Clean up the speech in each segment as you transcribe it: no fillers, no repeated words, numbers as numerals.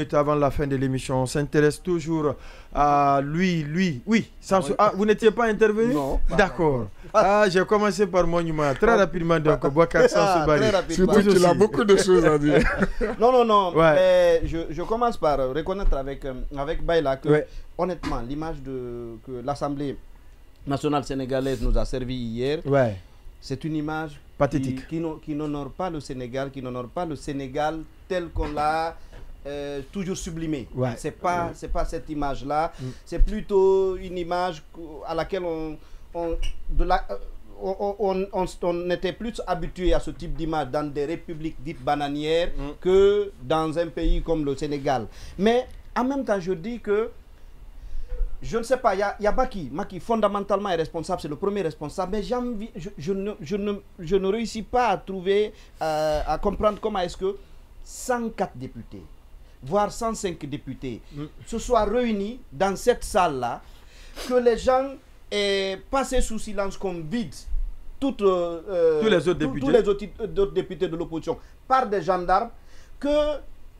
minutes avant la fin de l'émission. On s'intéresse toujours à lui. Oui, vous n'étiez pas intervenu? Non. D'accord. J'ai commencé par Monument. Très rapidement, donc, Boubacar Samsou Bari. Surtout qu'il a beaucoup de choses à dire. Non. Ouais. Je commence par reconnaître avec Baïla que, ouais, honnêtement, l'image que l'Assemblée nationale sénégalaise nous a servi hier, ouais, c'est une image pathétique, qui n'honore pas le Sénégal, tel qu'on l'a toujours sublimé. Ouais. C'est pas cette image-là. C'est plutôt une image à laquelle on était plus habitué à ce type d'image dans des républiques dites bananières que dans un pays comme le Sénégal. Mais en même temps, je dis que je ne sais pas, il y a Macky. Macky, fondamentalement, est responsable, c'est le premier responsable. Mais je ne réussis pas à trouver, à comprendre comment est-ce que 104 députés, voire 105 députés, se soient réunis dans cette salle-là, que les gens aient passé sous silence comme vide tous les autres députés de l'opposition par des gendarmes,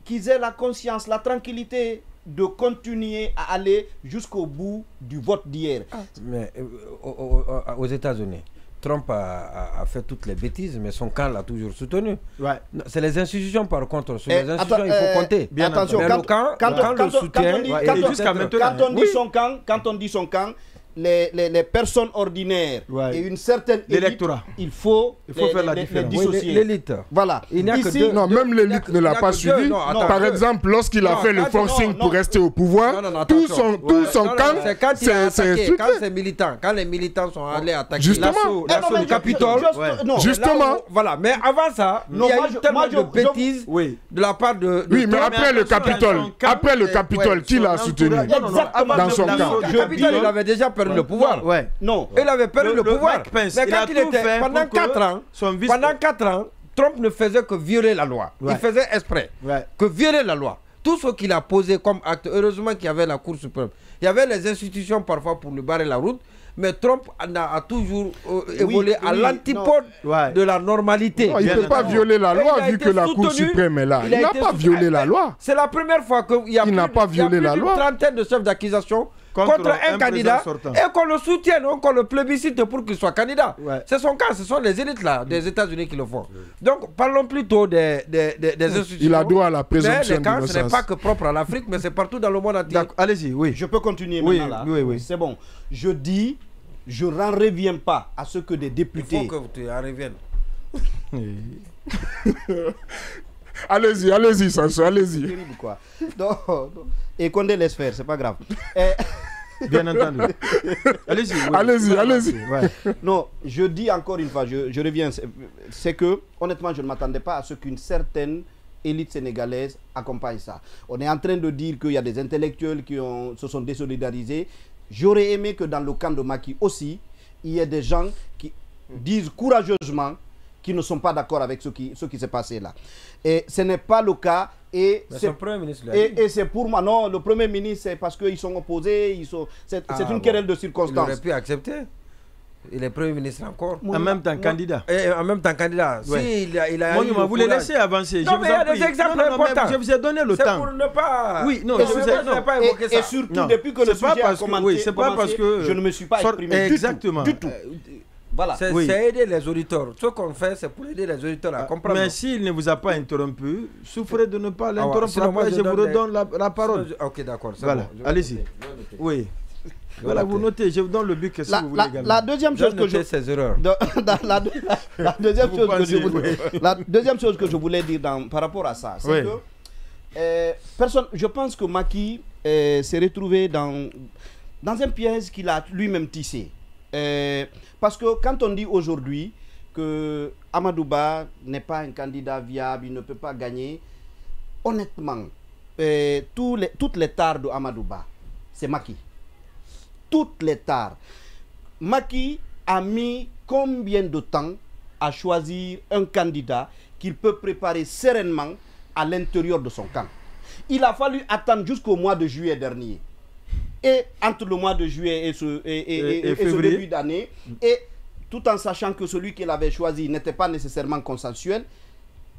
qu'ils aient la conscience, la tranquillité de continuer à aller jusqu'au bout du vote d'hier. Mais aux États-Unis, Trump a fait toutes les bêtises, mais son camp l'a toujours soutenu. Ouais. C'est les institutions, par contre. Sur les institutions, il faut compter. Bien attention, mais quand le soutien, quand on dit son camp, les personnes ordinaires et une certaine élite, il faut faire la différence. Dissocier. L'élite. Voilà. Il n'y a que deux. Non, même l'élite ne l'a pas suivi. Par exemple, lorsqu'il a fait le forcing pour rester au pouvoir, tout son camp, c'est quand c'est militant. Quand les militants sont allés attaquer l'assaut du Capitole. Justement. Voilà. Mais avant ça, il y a eu tellement de bêtises de la part de... Oui, mais après le Capitole, qui l'a soutenu dans son camp? Le Capitole, il avait déjà perdu le pouvoir. Non. Il avait perdu le pouvoir. Mais quand il était pendant 4 ans, Trump ne faisait que violer la loi. Il faisait exprès que violer la loi. Tout ce qu'il a posé comme acte, heureusement qu'il y avait la Cour suprême. Il y avait les institutions parfois pour lui barrer la route, mais Trump a toujours évolué à l'antipode de la normalité. Non, il ne peut pas violer la loi vu que la Cour suprême est là. Il n'a pas violé la loi. C'est la première fois qu'il y a plus d'une trentaine de chefs d'accusation contre un candidat et qu'on le soutienne, qu'on le plébiscite pour qu'il soit candidat. C'est son cas, ce sont les élites là des États-Unis qui le font. Donc parlons plutôt des institutions. Il a droit à la présomption d'innocence. Ce n'est pas que propre à l'Afrique, mais c'est partout dans le monde entier. Allez-y, oui. Je peux continuer maintenant là. Oui. C'est bon. Je dis, je n'en reviens pas à ce que des députés... Il faut que tu en reviennes. Allez-y, Sanso, allez-y. Terrible quoi. Non. Et qu'on laisse faire, c'est pas grave. Bien entendu. Allez-y. Non, je dis encore une fois, je reviens, c'est que, honnêtement, je ne m'attendais pas à ce qu'une certaine élite sénégalaise accompagne ça. On est en train de dire qu'il y a des intellectuels qui se sont désolidarisés. J'aurais aimé que dans le camp de Macky aussi, il y ait des gens qui disent courageusement qu'ils ne sont pas d'accord avec ce qui s'est passé là. Et ce n'est pas le cas. Et c'est pour moi, non, le Premier ministre, c'est parce qu'ils sont opposés, c'est une querelle de circonstances. Il aurait pu accepter. Il est Premier ministre encore. En même temps candidat. En même temps candidat. Si, il a vous les laissez avancer. Non, mais il y a des exemples importants. Je vous ai donné le temps. C'est pour ne pas... Oui, non, je vous ai pas évoqué ça. Et surtout, depuis que le sujet a commencé, je ne me suis pas exprimé exactement. du tout. Voilà. C'est aider les auditeurs. Ce qu'on fait, c'est pour aider les auditeurs à comprendre. Mais s'il ne vous a pas interrompu, souffrez de ne pas l'interrompre. Après, je vous redonne la parole. Ok, d'accord. Voilà, allez-y. Oui. Voilà, vous notez, je vous donne le but que si vous voulez également. La deuxième chose que la deuxième chose que je voulais dire par rapport à ça, c'est que je pense que Macky s'est retrouvé dans un piège qu'il a lui-même tissé. Parce que quand on dit aujourd'hui que Amadou Ba n'est pas un candidat viable, il ne peut pas gagner, honnêtement, toutes les tares de Amadou Ba, c'est Macky. Toutes les tares. Macky a mis combien de temps à choisir un candidat qu'il peut préparer sereinement à l'intérieur de son camp? Il a fallu attendre jusqu'au mois de juillet dernier. Et entre le mois de juillet et ce début d'année, et tout en sachant que celui qu'il avait choisi n'était pas nécessairement consensuel,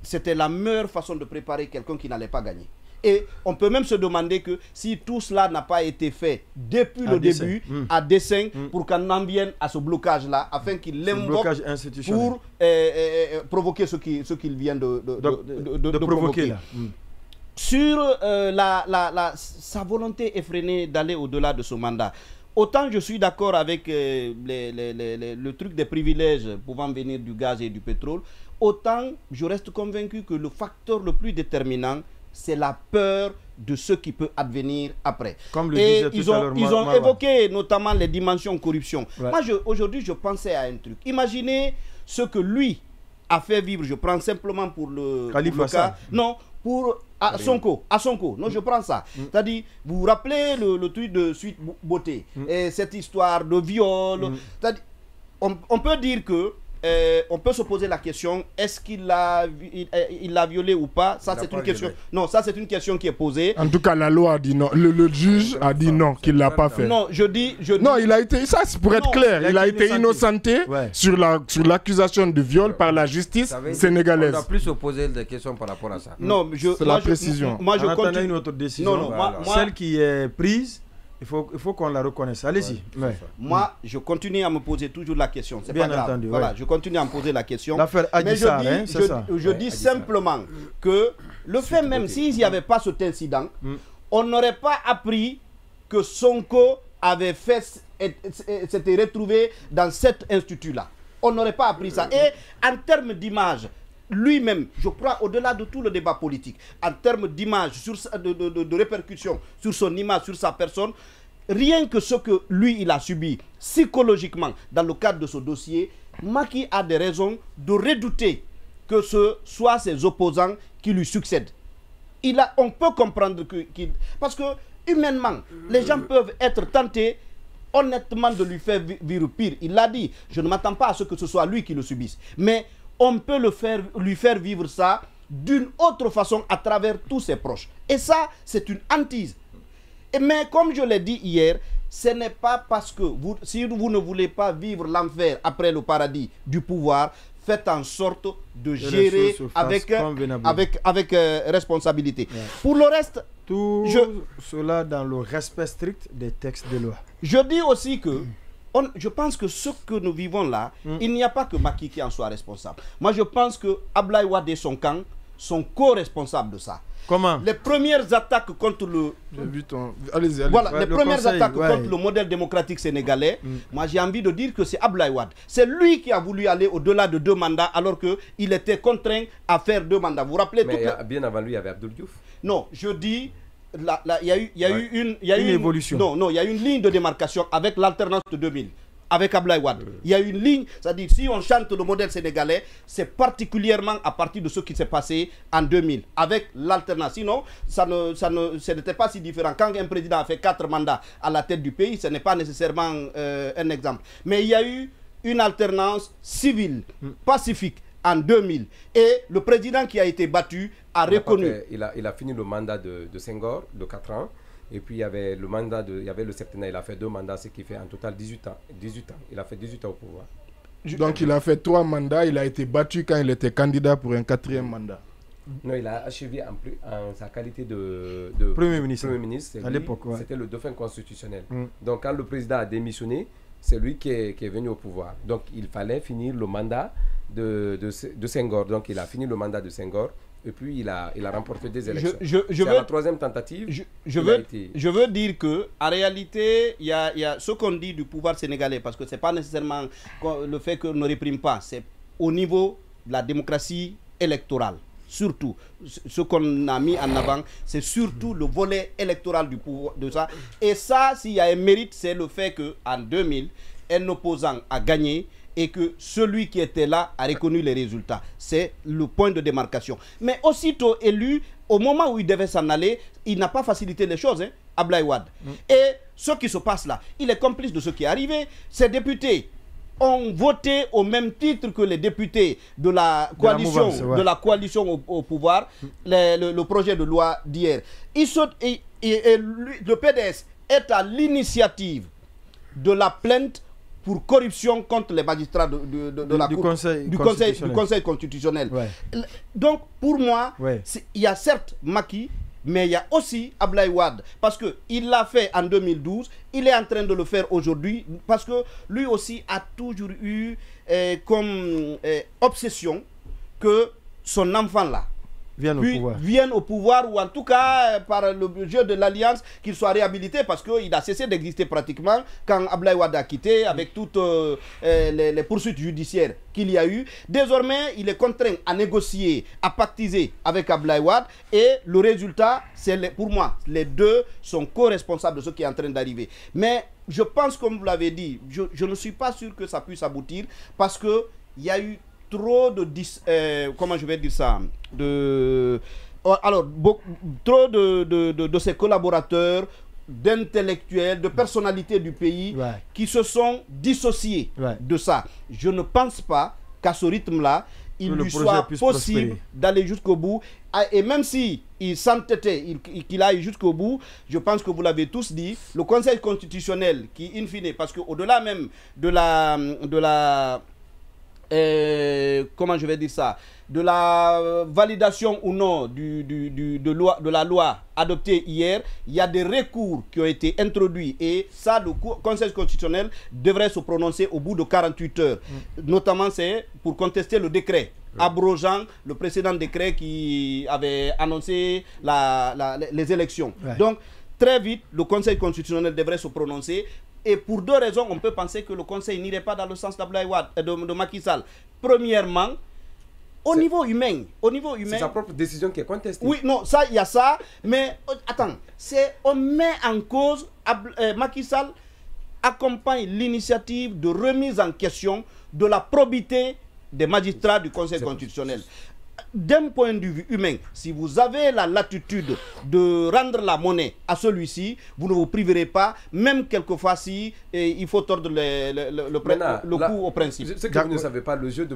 c'était la meilleure façon de préparer quelqu'un qui n'allait pas gagner. Et on peut même se demander que si tout cela n'a pas été fait depuis le début, à dessein, pour qu'on en vienne à ce blocage-là, afin qu'il l'invoque pour provoquer ce qu'il vient de provoquer. Là. Sur sa volonté effrénée d'aller au-delà de ce mandat, autant je suis d'accord avec le truc des privilèges pouvant venir du gaz et du pétrole, autant je reste convaincu que le facteur le plus déterminant, c'est la peur de ce qui peut advenir après. Comme le disait tout à l'heure, ils ont évoqué notamment les dimensions corruption. Ouais. Moi, aujourd'hui, je pensais à un truc. Imaginez ce que lui a fait vivre. Je prends simplement pour le cas. Non, pour Sonko. Non, je prends ça. C'est-à-dire, vous vous rappelez le truc de Suite Beauté, et cette histoire de viol. On peut dire que on peut se poser la question, est-ce qu'il l'a violé ou pas? Ça, c'est une question. Non, ça, c'est une question qui est posée. En tout cas, la loi a dit non. Le juge a dit non, qu'il ne l'a pas fait. Non, je dis... Non, il a été... Ça, c'est pour être clair. Il a été innocenté sur l'accusation de viol par la justice sénégalaise. On doit plus se poser des questions par rapport à ça. Non, c'est la précision. Moi, je continue une autre décision. Non, celle qui est prise... Il faut qu'on la reconnaisse. Allez-y. Moi, je continue à me poser toujours la question. C'est bien pas grave. Entendu. Voilà, je continue à me poser la question. L'affaire Adissar, je dis simplement que le fait même, s'il n'y avait pas cet incident, on n'aurait pas appris que Sonko s'était retrouvé dans cet institut-là. On n'aurait pas appris ça. Et en termes d'image, lui-même, je crois, au-delà de tout le débat politique, en termes d'image, de répercussion sur son image, sur sa personne, rien que ce que lui, il a subi psychologiquement dans le cadre de ce dossier, Macky a des raisons de redouter que ce soit ses opposants qui lui succèdent. On peut comprendre parce que, humainement, les gens peuvent être tentés honnêtement de lui faire vivre pire. Il l'a dit, je ne m'attends pas à ce que ce soit lui qui le subisse. Mais on peut lui faire vivre ça d'une autre façon à travers tous ses proches. Et ça, c'est une hantise. Mais comme je l'ai dit hier, ce n'est pas parce que si vous ne voulez pas vivre l'enfer après le paradis du pouvoir, faites en sorte de gérer avec responsabilité. Ouais. Pour le reste, tout cela dans le respect strict des textes de loi. Je dis aussi que je pense que ce que nous vivons là, il n'y a pas que Macky qui en soit responsable. Moi, je pense que Abdoulaye Wade et son camp sont co-responsables de ça. Comment? Les premières attaques contre le... Allez-y. Voilà, les premières attaques contre le modèle démocratique sénégalais, moi j'ai envie de dire que c'est Abdoulaye Wade. C'est lui qui a voulu aller au-delà de 2 mandats alors qu'il était contraint à faire 2 mandats. Vous vous rappelez? Mais bien avant lui, il y avait Abdoul Diouf. Non, je dis... Il y a eu une évolution. Non, il y a une ligne de démarcation avec l'alternance de 2000, avec Abdoulaye Wade. Il y a une ligne, c'est-à-dire si on chante le modèle sénégalais, c'est particulièrement à partir de ce qui s'est passé en 2000, avec l'alternance. Sinon, ce n'était pas si différent. Quand un président a fait 4 mandats à la tête du pays, ce n'est pas nécessairement un exemple. Mais il y a eu une alternance civile, pacifique, en 2000. Et le président qui a été battu a reconnu... Il a fini le mandat de Senghor de 4 ans. Et puis il y avait le septennat. Il a fait 2 mandats, ce qui fait en total 18 ans. Il a fait 18 ans au pouvoir. Donc il a fait 3 mandats. Il a été battu quand il était candidat pour un 4e mandat. Non, il a achevé en sa qualité de Premier ministre. À l'époque, c'était le dauphin constitutionnel. Donc quand le président a démissionné, c'est lui qui est venu au pouvoir. Donc il fallait finir le mandat de Senghor. Donc il a fini le mandat de Senghor et puis il a remporté des élections. C'est la 3e tentative. Je veux dire que en réalité, il y a ce qu'on dit du pouvoir sénégalais, parce que c'est pas nécessairement le fait qu'on ne réprime pas, c'est au niveau de la démocratie électorale. Surtout, ce qu'on a mis en avant, c'est surtout le volet électoral du pouvoir de ça. Et ça, s'il y a un mérite, c'est le fait qu'en 2000, un opposant a gagné et que celui qui était là a reconnu les résultats. C'est le point de démarcation. Mais aussitôt élu, au moment où il devait s'en aller, il n'a pas facilité les choses, Abdoulaye Wade. Et ce qui se passe là, il est complice de ce qui est arrivé. Ces députés ont voté au même titre que les députés de la coalition, au pouvoir, le projet de loi d'hier. Le PDS est à l'initiative de la plainte pour corruption contre les magistrats du Conseil constitutionnel. Ouais. Donc, pour moi, il y a certes Macky Mais il y a aussi Abdoulaye Wade, parce qu'il l'a fait en 2012, il est en train de le faire aujourd'hui, parce que lui aussi a toujours eu comme obsession que son enfant là vienne au pouvoir, ou en tout cas par le jeu de l'alliance qu'il soit réhabilité, parce qu'il a cessé d'exister pratiquement quand Abdoulaye Wade a quitté, avec toutes les poursuites judiciaires qu'il y a eu. Désormais, il est contraint à négocier, à pactiser avec Abdoulaye Wade, et le résultat, c'est pour moi, les deux sont co-responsables de ce qui est en train d'arriver. Mais je pense, comme vous l'avez dit, je ne suis pas sûr que ça puisse aboutir, parce qu'il y a eu trop de comment je vais dire ça, trop de ses collaborateurs, d'intellectuels, de personnalités du pays qui se sont dissociés de ça. Je ne pense pas qu'à ce rythme-là, il lui soit possible d'aller jusqu'au bout. Et même si il s'entêtait, qu'il aille jusqu'au bout, je pense que vous l'avez tous dit, le Conseil constitutionnel qui, in fine, parce qu'au-delà même de la comment je vais dire ça, de la validation ou non de la loi adoptée hier, il y a des recours qui ont été introduits, et ça, le Conseil constitutionnel devrait se prononcer au bout de 48 heures. Notamment, c'est pour contester le décret abrogeant le précédent décret qui avait annoncé les élections. Donc, très vite, le Conseil constitutionnel devrait se prononcer. Et pour deux raisons, on peut penser que le Conseil n'irait pas dans le sens d'Abdoulaye Wade, de Macky Sall. Premièrement, au niveau humain. C'est sa propre décision qui est contestée. Oui, non, ça, il y a ça. Mais attends, on met en cause, Macky Sall accompagne l'initiative de remise en question de la probité des magistrats du Conseil constitutionnel. D'un point de vue humain, si vous avez la latitude de rendre la monnaie à celui-ci, vous ne vous priverez pas, même quelquefois si il faut tordre le cou au principe. Ce que vous ne savez pas, le jeu de